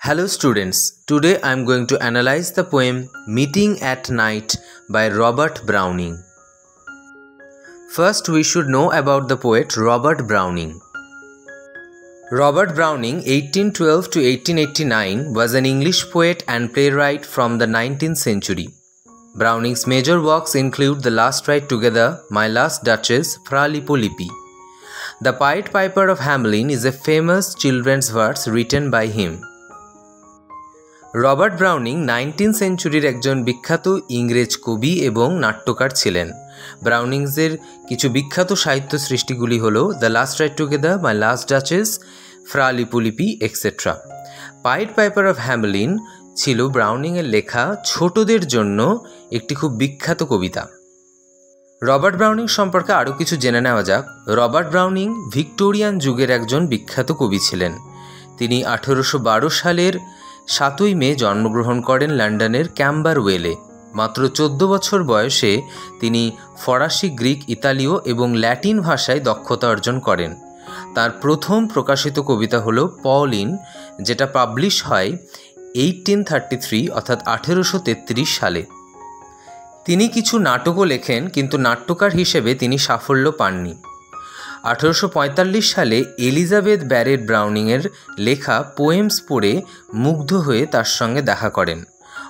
Hello students, today I am going to analyze the poem Meeting at Night by Robert Browning. First we should know about the poet Robert Browning. Robert Browning 1812 to 1889 was an English poet and playwright from the 19th century. Browning's major works include The Last Ride Together, My Last Duchess, Fra Lippo-Lippi. The Pied Piper of Hamelin is a famous children's verse written by him. Robert Browning 19th সেঞ্চুরির একজন বিখ্যাত ইংরেজ কবি এবং নাট্যকার ছিলেন। ব্রাউনিংসের কিছু বিখ্যাত সাহিত্য সৃষ্টিগুলি হল the last ride together, my last duchess, Fra Lippo Lippi etcetera. Pied piper of Hamelin ছিল ব্রাউনিংয়ের লেখা ছোটদের জন্য একটি খুব বিখ্যাত কবিতা। রবার্ট ব্রাউনিং সম্পর্কে আরও কিছু জেনে নেওয়া যাক। রবার্ট ব্রাউনিং ভিক্টোরিয়ান যুগের একজন বিখ্যাত কবি ছিলেন। তিনি 1812 সালের 7ই মে জন্মগ্রহণ করেন লন্ডনের ক্যাম্বারওয়েলে। মাত্র 14 বছর বয়সে তিনি ফরাসি, গ্রিক, ইতালীয় এবং ল্যাটিন ভাষায় দক্ষতা অর্জন করেন। তার প্রথম প্রকাশিত কবিতা হল পলিন, যেটা পাবলিশ হয় 1833 অর্থাৎ 1833 সালে। তিনি কিছু নাটকও লেখেন, কিন্তু নাট্যকার হিসেবে তিনি সাফল্য পাননি। 1845 সালে এলিজাবেথ ব্যারেট ব্রাউনিংয়ের লেখা পোয়েমস পড়ে মুগ্ধ হয়ে তার সঙ্গে দেখা করেন।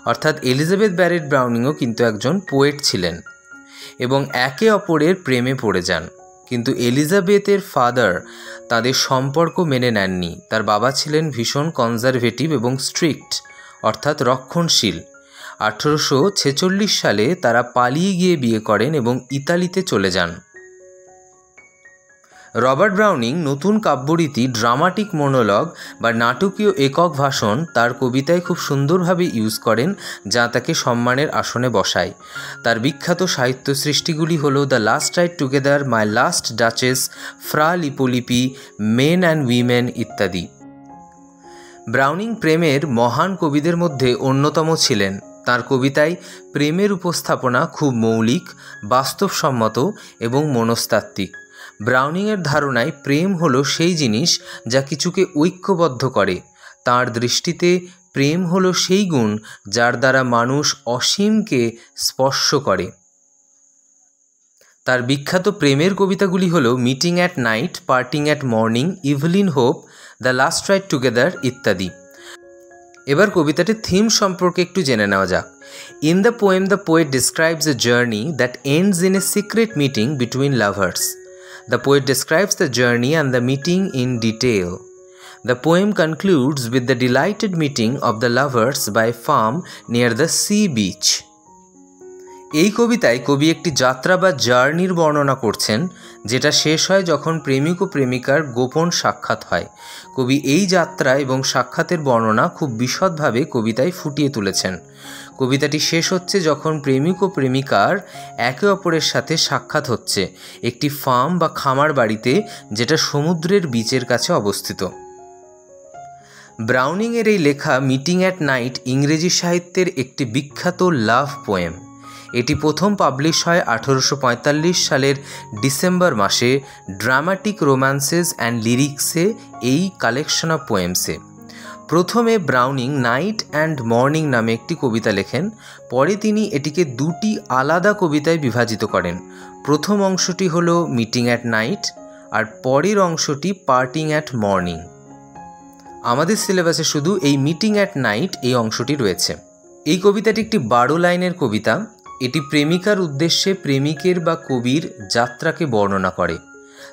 অর্থাৎ এলিজাবেথ ব্যারেট ব্রাউনিংও কিন্তু একজন পোয়েট ছিলেন এবং একে অপরের প্রেমে পড়ে যান। কিন্তু এলিজাবেথের ফাদার তাদের সম্পর্ক মেনে নেননি। তার বাবা ছিলেন ভীষণ কনজারভেটিভ এবং স্ট্রিক্ট, অর্থাৎ রক্ষণশীল। 1846 সালে তারা পালিয়ে গিয়ে বিয়ে করেন এবং ইতালিতে চলে যান। রবার্ট ব্রাউনিং নতুন কাব্যরীতি, ড্রামাটিক মনোলগ বা নাটকীয় একক ভাষণ তার কবিতায় খুব সুন্দরভাবে ইউজ করেন, যা তাকে সম্মানের আসনে বসায়। তার বিখ্যাত সাহিত্য সৃষ্টিগুলি হল the last ride together, my last duchess, Fra Lippo Lippi, men and women ইত্যাদি। ব্রাউনিং প্রেমের মহান কবিদের মধ্যে অন্যতম ছিলেন। তার কবিতায় প্রেমের উপস্থাপনা খুব মৌলিক, বাস্তবসম্মত এবং মনস্তাত্ত্বিক। ব্রাউনিংয়ের ধারণায় প্রেম হলো সেই জিনিস যা কিছুকে ঐক্যবদ্ধ করে। তার দৃষ্টিতে প্রেম হলো সেই গুণ যার দ্বারা মানুষ অসীমকে স্পর্শ করে। তার বিখ্যাত প্রেমের কবিতাগুলি হলো meeting at night, parting at morning, Evelyn hope, the last ride together ইত্যাদি। এবার কবিতাটির থিম সম্পর্কে একটু জেনে নেওয়া যাক। In the poem the poet describes a journey that ends in a secret meeting between lovers. The poet describes the journey and the meeting in detail. The poem concludes with the delighted meeting of the lovers by a farm near the sea beach. এই কবিতায় কবি একটি যাত্রা বা জার্নির বর্ণনা করছেন, যেটা শেষ হয় যখন প্রেমিক ও প্রেমিকার গোপন সাক্ষাৎ হয়। কবি এই যাত্রা এবং সাক্ষাতের বর্ণনা খুব বিশদভাবে কবিতায় ফুটিয়ে তুলেছেন। কবিতাটি শেষ হচ্ছে যখন প্রেমিক ও প্রেমিকার একে অপরের সাথে সাক্ষাৎ হচ্ছে একটি ফার্ম বা খামার বাড়িতে, যেটা সমুদ্রের বিচের কাছে অবস্থিত। ব্রাউনিংয়ের এই লেখা মিটিং অ্যাট নাইট ইংরেজি সাহিত্যের একটি বিখ্যাত লাভ পোয়েম। এটি প্রথম পাবলিশ হয় 1845 সালের ডিসেম্বর মাসে ড্রামাটিক রোম্যান্সেস অ্যান্ড লিরিক্সে, এই কালেকশন অফ পোয়েমসে। প্রথমে ব্রাউনিং নাইট অ্যান্ড মর্নিং নামে একটি কবিতা লেখেন। পরে তিনি এটিকে দুটি আলাদা কবিতায় বিভাজিত করেন। প্রথম অংশটি হলো মিটিং অ্যাট নাইট আর পরের অংশটি পার্টিং অ্যাট মর্নিং। আমাদের সিলেবাসে শুধু এই মিটিং অ্যাট নাইট এই অংশটি রয়েছে। এই কবিতাটি একটি 12 লাইনের কবিতা। এটি প্রেমিকার উদ্দেশ্যে প্রেমিকের বা কবির যাত্রাকে বর্ণনা করে।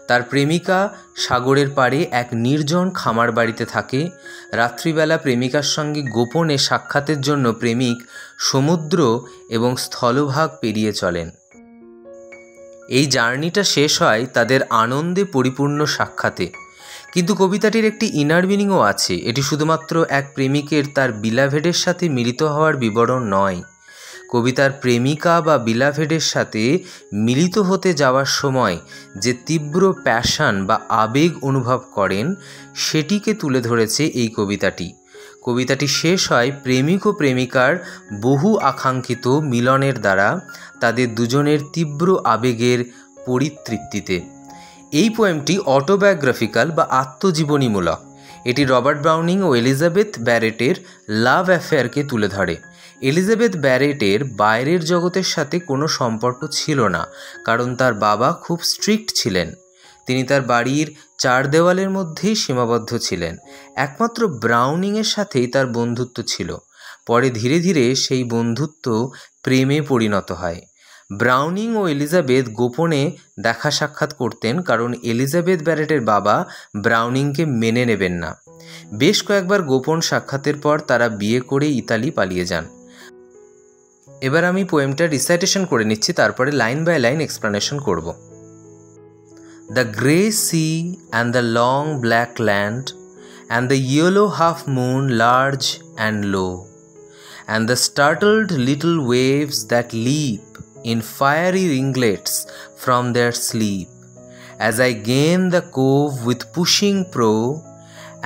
তার প্রেমিকা সাগরের পাড়ে এক নির্জন খামার বাড়িতে থাকে। রাত্রিবেলা প্রেমিকার সঙ্গে গোপনে সাক্ষাতের জন্য প্রেমিক সমুদ্র এবং স্থলভাগ পেরিয়ে চলেন। এই জার্নিটা শেষ হয় তাদের আনন্দে পরিপূর্ণ সাক্ষাতে। কিন্তু কবিতাটির একটি ইনার মিনিংও আছে। এটি শুধুমাত্র এক প্রেমিকের তার বিলাভেডের সাথে মিলিত হওয়ার বিবরণ নয়। কবিতার প্রেমিকা বা বিলাভেডের সাথে মিলিত হতে যাওয়ার সময় যে তীব্র প্যাশন বা আবেগ অনুভব করেন, সেটিকে তুলে ধরেছে এই কবিতাটি। কবিতাটি শেষ হয় প্রেমিক ও প্রেমিকার বহু আকাঙ্ক্ষিত মিলনের দ্বারা তাদের দুজনের তীব্র আবেগের পরিতৃপ্তিতে। এই পোয়েমটি অটোবায়োগ্রাফিক্যাল বা আত্মজীবনীমূলক। এটি রবার্ট ব্রাউনিং ও এলিজাবেথ ব্যারেটের লাভ অ্যাফেয়ারকে তুলে ধরে। এলিজাবেথ ব্যারেটের বাইরের জগতের সাথে কোনো সম্পর্ক ছিল না, কারণ তার বাবা খুব স্ট্রিক্ট ছিলেন। তিনি তার বাড়ির 4 দেওয়ালের মধ্যেই সীমাবদ্ধ ছিলেন। একমাত্র ব্রাউনিংয়ের সাথেই তার বন্ধুত্ব ছিল। পরে ধীরে ধীরে সেই বন্ধুত্ব প্রেমে পরিণত হয়। ব্রাউনিং ও এলিজাবেথ গোপনে দেখা সাক্ষাৎ করতেন, কারণ এলিজাবেথ ব্যারেটের বাবা ব্রাউনিংকে মেনে নেবেন না। বেশ কয়েকবার গোপন সাক্ষাতের পর তারা বিয়ে করে ইতালি পালিয়ে যান। এবার আমি পোয়েমটা রিসাইটেশন করে নিচ্ছি, তারপরে লাইন বাই লাইন এক্সপ্লেনেশন করব। The grey sea and the long black land, and the yellow half moon large and low, and the startled little waves that leap in fiery ringlets from their sleep, as I gain the cove with pushing prow,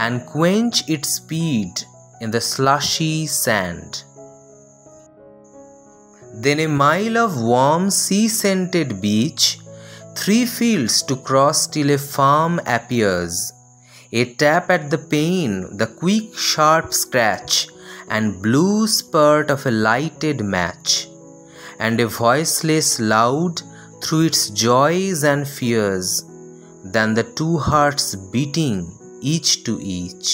and quench its speed in the slushy sand. Then a mile of warm sea-scented beach, 3 fields to cross till a farm appears, a tap at the pane, the quick sharp scratch and blue spurt of a lighted match, and a voiceless loud through its joys and fears, than the 2 hearts beating each to each.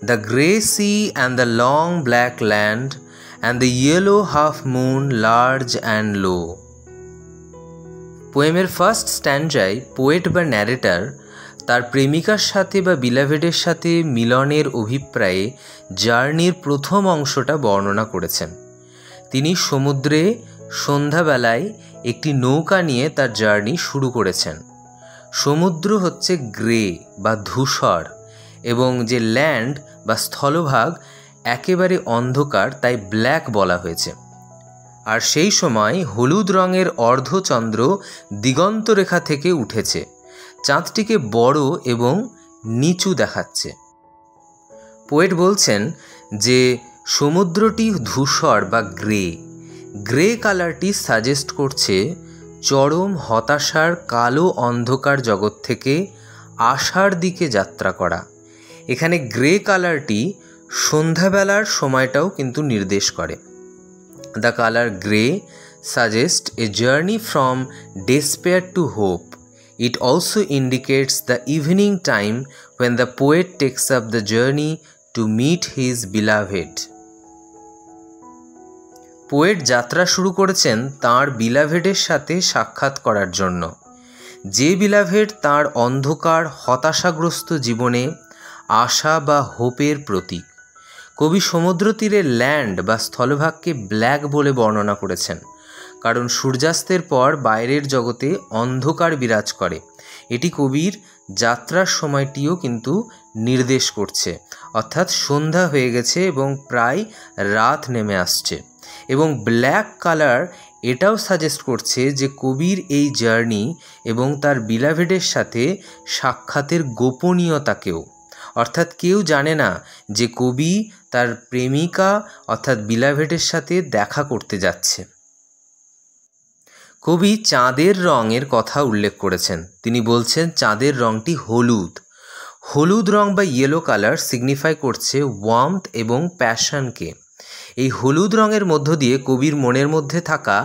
The grey sea and the long black land, and the yellow half moon large and low. পোয়েমের first স্ট্যান্ডায় poet বা narrator তার প্রেমিকার সাথে বা বিলাভেডের সাথে মিলনের অভিপ্রায়ে জার্নির প্রথম অংশটা বর্ণনা করেছেন। তিনি সমুদ্রে সন্ধ্যাবেলায় একটি নৌকা নিয়ে তার জার্নি শুরু করেছেন। সমুদ্র হচ্ছে গ্রে বা ধূসর, এবং যে ল্যান্ড বা স্থলভাগ একেবারে অন্ধকার, তাই ব্ল্যাক বলা হয়েছে। আর সেই সময় হলুদ রঙের অর্ধচন্দ্র দিগন্ত রেখা থেকে উঠেছে, চাঁদটিকে বড় এবং নিচু দেখাচ্ছে। পোয়েট বলছেন যে সমুদ্রটি ধূসর বা গ্রে কালারটি সাজেস্ট করছে চরম হতাশার কালো অন্ধকার জগৎ থেকে আশার দিকে যাত্রা করা। এখানে গ্রে কালারটি সন্ধ্যাবেলার সময়টাও কিন্তু নির্দেশ করে। The color grey suggests a journey from despair to hope. It also indicates the evening time when the poet takes up the journey to meet his beloved. Poet যাত্রা শুরু করেছেন তাঁর বিলাভেডের সাথে সাক্ষাৎ করার জন্য, যে বিলাভেড তাঁর অন্ধকার হতাশাগ্রস্ত জীবনে আশা বা হোপের প্রতীক। কবি সমুদ্র তীরের ল্যান্ড বা স্থলভাগকে ব্ল্যাক বলে বর্ণনা করেছেন, কারণ সূর্যাস্তের পর বাইরের জগতে অন্ধকার বিরাজ করে। এটি কবির যাত্রার সময়টিও কিন্তু নির্দেশ করছে, অর্থাৎ সন্ধ্যা হয়ে গেছে এবং প্রায় রাত নেমে আসছে। এবং ব্ল্যাক কালার এটাও সাজেস্ট করছে যে কবির এই জার্নি এবং তার বিলাভেডের সাথে সাক্ষাতের গোপনীয়তাকেও, অর্থাৎ কেউ জানে না যে কবি তার প্রেমিকা অর্থাৎ বিলাভেডের সাথে দেখা করতে যাচ্ছে। কবি চাঁদের রঙের কথা উল্লেখ করেছেন। তিনি বলছেন চাঁদের রঙটি হলুদ রং বা ইয়েলো কালার সিগনিফাই করছে ওয়ার্মথ এবং প্যাশনকে। এই হলুদ রঙের মধ্য দিয়ে কবির মনের মধ্যে থাকা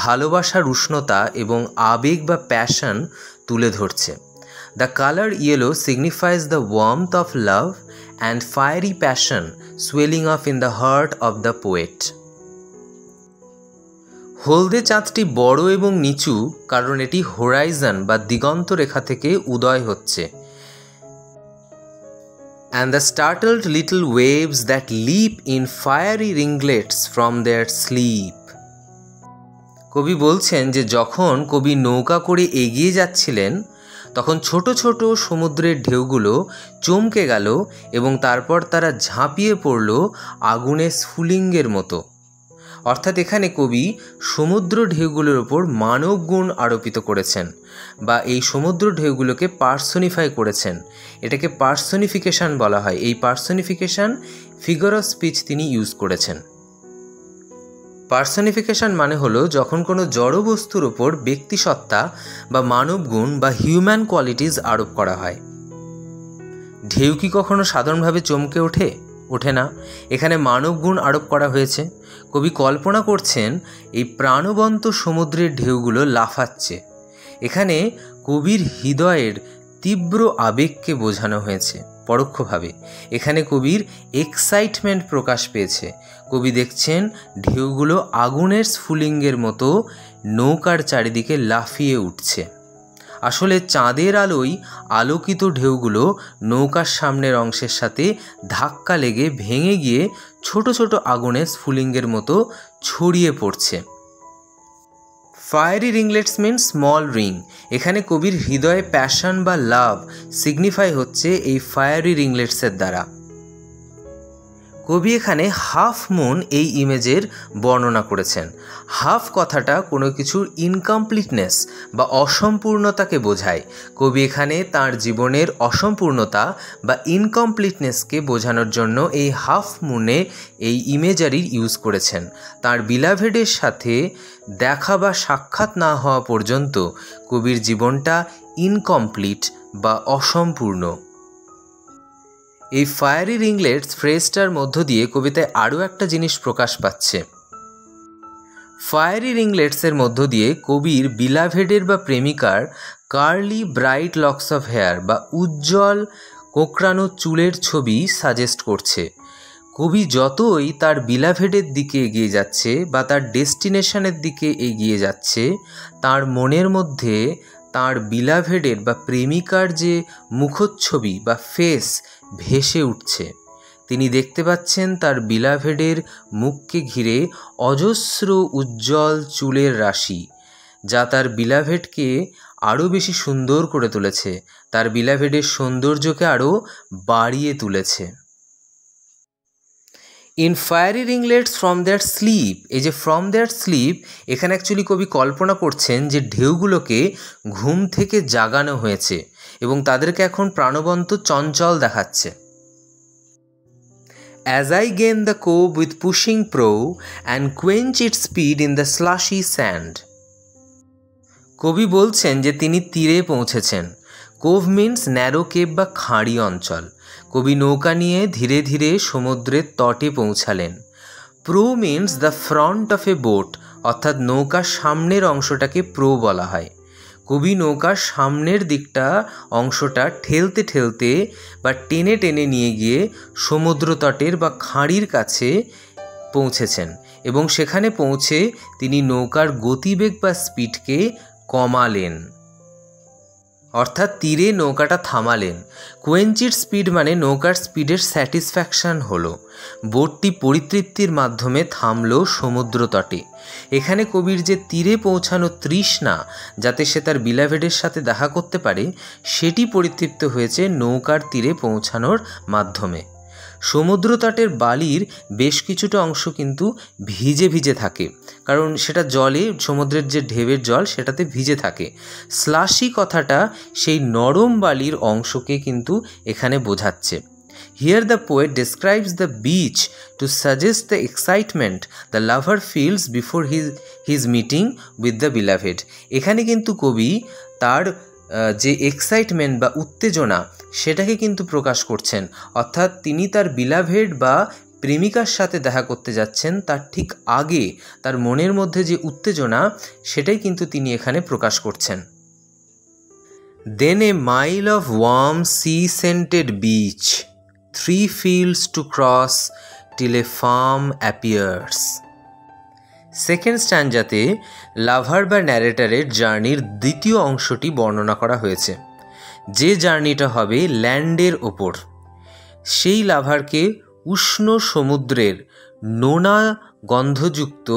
ভালোবাসার উষ্ণতা এবং আবেগ বা প্যাশন তুলে ধরছে। The color yellow signifies the warmth of love and fiery passion swelling up in the heart of the poet. হলদে চাঁদটি বড় এবং নিচু, কারণ এটি হোরাইজন বা দিগন্ত রেখা থেকে উদয় হচ্ছে। And the startled little waves that leap in fiery ringlets from their sleep. কবি বলছেন যে যখন কবি নৌকা করে এগিয়ে যাচ্ছিলেন তখন ছোট ছোট সমুদ্রের ঢেউগুলো চমকে গেল এবং তারপর তারা ঝাঁপিয়ে পড়ল আগুনের স্ফুলিঙ্গের মতো। অর্থাৎ এখানে কবি সমুদ্র ঢেউগুলোর ওপর মানব গুণ আরোপিত করেছেন বা এই সমুদ্র ঢেউগুলোকে পার্সনিফাই করেছেন। এটাকে পার্সনিফিকেশন বলা হয়। এই পার্সনিফিকেশন ফিগার অফ স্পিচ তিনি ইউজ করেছেন। পার্সনিফিকেশন মানে হলো যখন কোনো জড় বস্তুর ওপর ব্যক্তিসত্তা বা মানব গুণ বা হিউম্যান কোয়ালিটিস আরোপ করা হয়। ঢেউ কি কখনো সাধারণভাবে চমকে ওঠে? ওঠে না। এখানে মানব গুণ আরোপ করা হয়েছে। কবি কল্পনা করছেন এই প্রাণবন্ত সমুদ্রের ঢেউগুলো লাফাচ্ছে। এখানে কবির হৃদয়ের তীব্র আবেগকে বোঝানো হয়েছে পরোক্ষভাবে। এখানে কবির এক্সাইটমেন্ট প্রকাশ পেয়েছে। কবি দেখছেন ঢেউগুলো আগুনের স্ফুলিঙ্গের মতো নৌকার চারিদিকে লাফিয়ে উঠছে। আসলে চাঁদের আলোয় আলোকিত ঢেউগুলো নৌকার সামনের অংশের সাথে ধাক্কা লেগে ভেঙে গিয়ে ছোট ছোট আগুনের স্ফুলিঙ্গের মতো ছড়িয়ে পড়ছে। ফায়ারি রিংলেটস মিন স্মল রিং। এখানে কবির হৃদয়ে প্যাশন বা লাভ সিগনিফাই হচ্ছে এই ফায়ারি রিংলেটসের দ্বারা। কবি এখানে হাফ মুন এই ইমেজের বর্ণনা করেছেন। হাফ কথাটা কোনো কিছুর ইনকমপ্লিটনেস বা অসম্পূর্ণতাকে বোঝায়। কবি এখানে তার জীবনের অসম্পূর্ণতা বা ইনকমপ্লিটনেসকে বোঝানোর জন্য এই হাফ মুনে এই ইমেজারির ইউজ করেছেন। তার বিলাভেডের সাথে দেখা বা সাক্ষাৎ না হওয়া পর্যন্ত কবির জীবনটা ইনকমপ্লিট বা অসম্পূর্ণ। এই ফায়ারি রিংলেটস ফ্রেজটার মধ্য দিয়ে কবিতায় আরও একটা জিনিস প্রকাশ পাচ্ছে। ফায়ারি রিংলেটসের মধ্য দিয়ে কবির বিলাভেডের বা প্রেমিকার curly bright locks of hair বা উজ্জ্বল কোঁকড়ানো চুলের ছবি সাজেস্ট করছে। কবি যতই তার বিলাভেডের দিকে এগিয়ে যাচ্ছে বা তার ডেস্টিনেশনের দিকে এগিয়ে যাচ্ছে, তার মনের মধ্যে তার বিলাভেডের বা প্রেমিকার যে মুখচ্ছবি বা ফেস ভেসে উঠছে। তিনি দেখতে পাচ্ছেন তার বিলাভেডের মুখকে ঘিরে অজস্র উজ্জ্বল চুলের রাশি, যা তার বিলাভেডকে আরও বেশি সুন্দর করে তুলেছে, তার বিলাভেডের সৌন্দর্যকে আরও বাড়িয়ে তুলেছে। In fiery ringlets from that sleep, এই যে ফ্রম দ্যাট স্লিপ, এখানে অ্যাকচুয়ালি কবি কল্পনা করছেন যে ঢেউগুলোকে ঘুম থেকে জাগানো হয়েছে এবং তাদেরকে এখন প্রাণবন্ত চঞ্চল দেখাচ্ছে। As I gain the cove with pushing prow and quench its speed in the slushy sand. কবি বলছেন যে তিনি তীরে পৌঁছেছেন। কোভ মিন্স ন্যারো কেভ বা খাঁড়ি অঞ্চল। কবি নৌকা নিয়ে ধীরে ধীরে সমুদ্রের তটে পৌঁছালেন। Pro means the front of a boat, অর্থাৎ নৌকার সামনের অংশটাকে প্রো বলা হয়। কবি নৌকার সামনের দিকটা অংশটা ঠেলতে ঠেলতে বা টেনে টেনে নিয়ে গিয়ে সমুদ্র তটের বা খাঁড়ির কাছে পৌঁছেছেন এবং সেখানে পৌঁছে তিনি নৌকার গতিবেগ বা স্পিডকে কমালেন, অর্থাৎ তীরে নৌকাটা থামালেন। কোয়েঞ্চির স্পিড মানে নৌকার স্পিডের স্যাটিসফ্যাকশান হলো। বোটটি পরিতৃপ্তির মাধ্যমে থামলো সমুদ্র তটে। এখানে কবির যে তীরে পৌঁছানো তৃষ্ণা, যাতে সে তার বিলাভেডের সাথে দেখা করতে পারে, সেটি পরিতৃপ্ত হয়েছে নৌকার তীরে পৌঁছানোর মাধ্যমে। সমুদ্র তটের বালির বেশ কিছুটা অংশ কিন্তু ভিজে ভিজে থাকে, কারণ সেটা জলে, সমুদ্রের যে ঢেউয়ের জল সেটাতে ভিজে থাকে। স্লাশি কথাটা সেই নরম বালির অংশকে কিন্তু এখানে বোঝাচ্ছে। Here the poet describes the beach to suggest the excitement the lover feels before his meeting with the beloved. এখানে কিন্তু কবি তার যে এক্সাইটমেন্ট বা উত্তেজনা সেটাকে কিন্তু প্রকাশ করছেন, অর্থাৎ তিনি তার বিলাভেড বা প্রেমিকার সাথে দেখা করতে যাচ্ছেন তার ঠিক আগে তার মনের মধ্যে যে উত্তেজনা সেটাই কিন্তু তিনি এখানে প্রকাশ করছেন। Then a mile of warm sea-scented beach, 3 fields to cross till a farm appears. Second স্ট্যান্জাতে লাভার বা ন্যারেটারের জার্নির দ্বিতীয় অংশটি বর্ণনা করা হয়েছে, যে জার্নিটা হবে ল্যান্ডের ওপর। সেই লাভারকে উষ্ণ সমুদ্রের নোনা গন্ধযুক্ত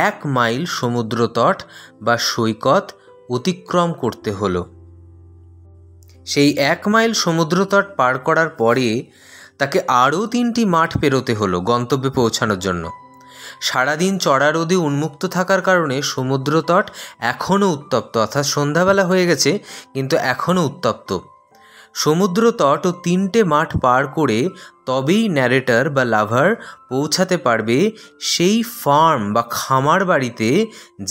1 মাইল সমুদ্রতট বা সৈকত অতিক্রম করতে হলো। সেই 1 মাইল সমুদ্রতট পার করার পরে তাকে আরও 3টি মাঠ পেরোতে হলো গন্তব্যে পৌঁছানোর জন্য। সারাদিন চড়া রোদে উন্মুক্ত থাকার কারণে সমুদ্রতট এখনও উত্তপ্ত, অর্থাৎ সন্ধ্যাবেলা হয়ে গেছে কিন্তু এখনও উত্তপ্ত। সমুদ্রতট ও 3টে মাঠ পার করে তবেই ন্যারেটর বা লাভার পৌঁছাতে পারবে সেই ফার্ম বা খামার বাড়িতে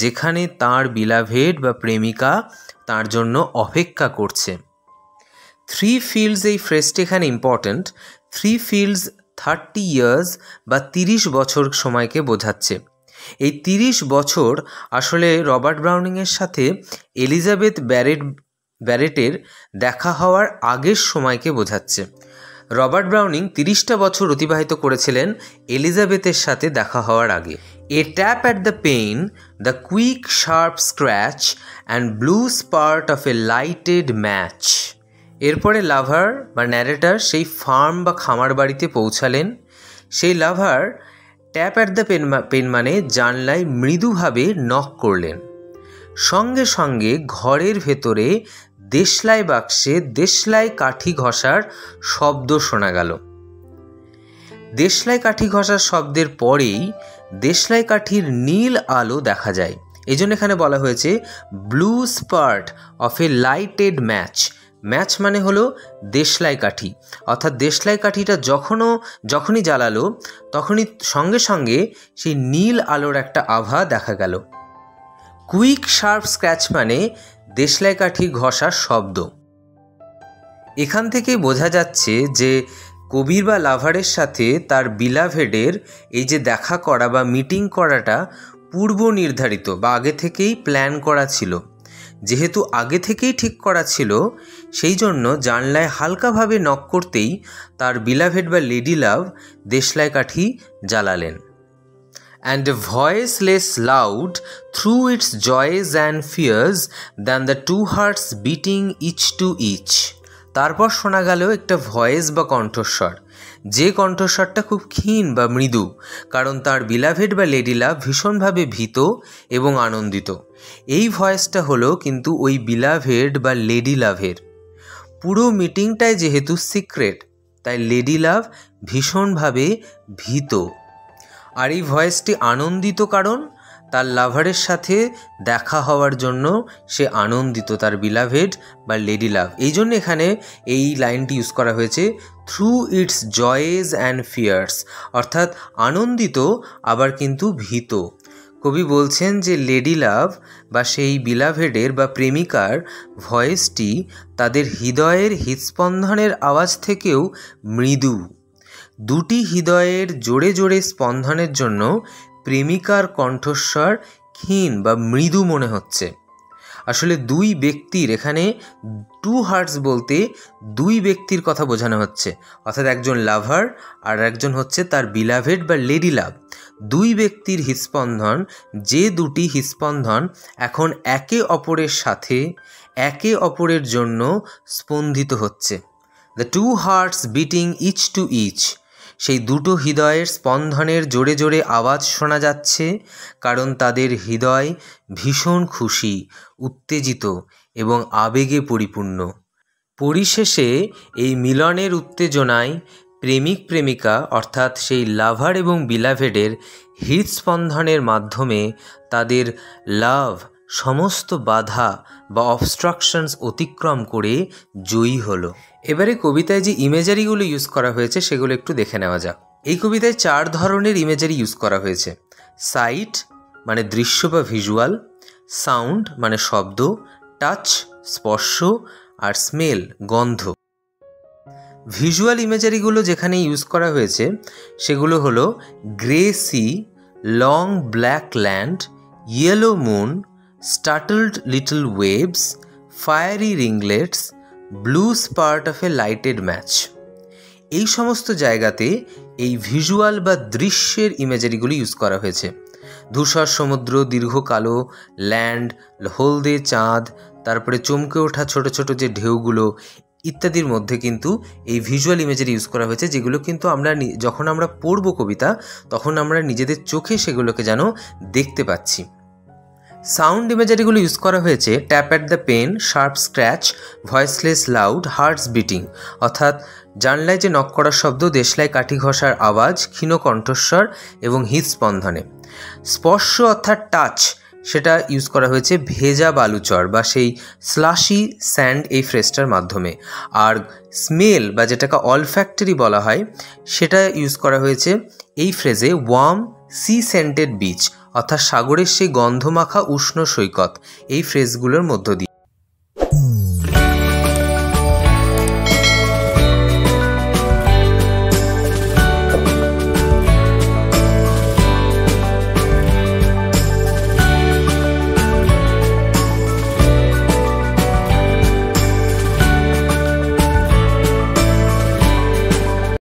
যেখানে তার বিলাভেড বা প্রেমিকা তার জন্য অপেক্ষা করছে। থ্রি ফিল্ডস এই ফ্রেজটি এখানে ইম্পর্ট্যান্ট। থ্রি ফিল্ডস 30 ইয়ার্স বা 30 বছর সময়কে বোঝাচ্ছে। এই 30 বছর আসলে রবার্ট ব্রাউনিংয়ের সাথে এলিজাবেথ ব্যারেটের দেখা হওয়ার আগের সময়কে বোঝাচ্ছে। রবার্ট ব্রাউনিং 30টা বছর অতিবাহিত করেছিলেন এলিজাবেথের সাথে দেখা হওয়ার আগে। A tap at the pane, the quick sharp scratch and blue spurt of a lighted match. এরপরে লাভার বা ন্যারেটার সেই ফার্ম বা খামার বাড়িতে পৌঁছালেন। সেই লাভার ট্যাপ অ্যাট দ্য পেন মানে জানলায় মৃদুভাবে নক করলেন। সঙ্গে সঙ্গে ঘরের ভেতরে দেশলাই বাক্সে দেশলাই কাঠি ঘষার শব্দ শোনা গেল। দেশলাই কাঠি ঘষার শব্দের পরেই দেশলাই কাঠির নীল আলো দেখা যায়। এই জন্য এখানে বলা হয়েছে blue spurt of a lighted match. Match মানে হলো দেশলাই কাঠি, অর্থাৎ দেশলাই কাঠিটা যখনই জ্বালালো তখনই সঙ্গে সঙ্গে সেই নীল আলোর একটা আভা দেখা গেল। কুইক শার্প স্ক্র্যাচ মানে দেশলাই কাঠি ঘষার শব্দ। এখান থেকে বোঝা যাচ্ছে যে কবির বা লাভারের সাথে তার বিলাভেডের এই যে দেখা করা বা মিটিং করাটা পূর্ব নির্ধারিত বা আগে থেকেই প্ল্যান করা ছিল। যেহেতু আগে থেকেই ঠিক করা ছিল, সেই জন্য জানলায় হালকাভাবে নক করতেই তার বিলাভেড বা লেডি লাভ দেশলাই কাঠি জ্বালালেন। And a voice less loud through its joys and fears than the two hearts beating each to each. তারপর শোনা গেল একটা ভয়েস বা কণ্ঠস্বর, যে কণ্ঠস্বরটা খুব ক্ষীণ বা মৃদু, কারণ তার বিলাভেড বা লেডি লাভ ভীষণভাবে ভীত এবং আনন্দিত। এই ভয়েসটা হলো কিন্তু ওই বিলাভেড বা লেডি লাভের। পুরো মিটিংটাই যেহেতু সিক্রেট, তাই লেডি লাভ ভীষণভাবে ভীত। আর এই ভয়েসটি আনন্দিত, কারণ তার লাভারের সাথে দেখা হওয়ার জন্য সে আনন্দিত, তার বিলাভেড বা লেডি লাভ। এই জন্য এখানে এই লাইনটি ইউজ করা হয়েছে, through its joys and fears, অর্থাৎ আনন্দিত আবার কিন্তু ভীত। কবি বলছেন যে লেডি লাভ বা সেই বিলাভেডের বা প্রেমিকার ভয়েসটি তাদের হৃদয়ের হৃৎস্পন্দনের আওয়াজ থেকেও মৃদু। দুটি হৃদয়ের জোরে জোরে স্পন্দনের জন্য প্রেমিকার কণ্ঠস্বর ক্ষীণ বা মৃদু মনে হচ্ছে। আসলে দুই ব্যক্তির, এখানে টু হার্টস বলতে দুই ব্যক্তির কথা বোঝানো হচ্ছে, অর্থাৎ একজন লাভার আর একজন হচ্ছে তার বিলাভেড বা লেডি লাভ। দুই ব্যক্তির হৃৎস্পন্দন, যে দুটি হৃৎস্পন্দন এখন একে অপরের সাথে একে অপরের জন্য স্পন্দিত হচ্ছে। The two hearts beating each to each, সেই দুটো হৃদয়ের স্পন্দনের জোরে জোরে আওয়াজ শোনা যাচ্ছে, কারণ তাদের হৃদয় ভীষণ খুশি, উত্তেজিত এবং আবেগে পরিপূর্ণ। পরিশেষে এই মিলনের উত্তেজনায় প্রেমিক প্রেমিকা অর্থাৎ সেই লাভার এবং বিলাভেডের হৃৎস্পন্দনের মাধ্যমে তাদের লাভ সমস্ত বাধা বা অবস্ট্রাকশনস অতিক্রম করে জয়ী হলো। এবারে কবিতায় যে ইমেজারিগুলো ইউজ করা হয়েছে সেগুলো একটু দেখে নেওয়া যাক। এই কবিতায় 4 ধরনের ইমেজারি ইউজ করা হয়েছে। সাইট মানে দৃশ্য বা ভিজুয়াল, সাউন্ড মানে শব্দ, টাচ স্পর্শ, আর স্মেল গন্ধ। ভিজুয়াল ইমেজারিগুলো যেখানে ইউজ করা হয়েছে সেগুলো হলো grey sea, long black land, yellow moon, startled little waves, fiery ringlets, blue spurt of a lighted match. এই সমস্ত জায়গাতে এই ভিজুয়াল বা দৃশ্যের ইমেজারিগুলো ইউজ করা হয়েছে। ধূসর সমুদ্র, দীর্ঘ কালো ল্যান্ড, হলদে চাঁদ, তারপরে চমকে ওঠা ছোট ছোট যে ঢেউগুলো ইত্যাদির মধ্যে কিন্তু এই ভিজুয়াল ইমেজারি ইউজ করা হয়েছে, যেগুলো কিন্তু আমরা যখন আমরা পড়ব কবিতা তখন আমরা নিজেদের চোখে সেগুলোকে যেন দেখতে পাচ্ছি। সাউন্ড ইমেজারিগুলো ইউজ করা হয়েছে tap at the pen, sharp scratch, voiceless loud, hearts beating, অর্থাৎ জানলায় যে নক করার শব্দ, দেশলাই কাঠি ঘষার আওয়াজ, ক্ষীণ কণ্ঠস্বর এবং হৃৎস্পন্দনে। স্পর্শ অর্থাৎ টাচ, সেটা ইউজ করা হয়েছে ভেজা বালুচর বা সেই স্লাশি স্যান্ড এই ফ্রেজটার মাধ্যমে। আর স্মেল বা যেটাকে অলফ্যাক্টরি বলা হয় সেটা ইউজ করা হয়েছে এই ফ্রেজে ওয়ার্ম সি সেন্টেড বিচ, অর্থাৎ সাগরের সেই গন্ধমাখা উষ্ণ সৈকত, এই ফ্রেজগুলোর মধ্য দিয়ে।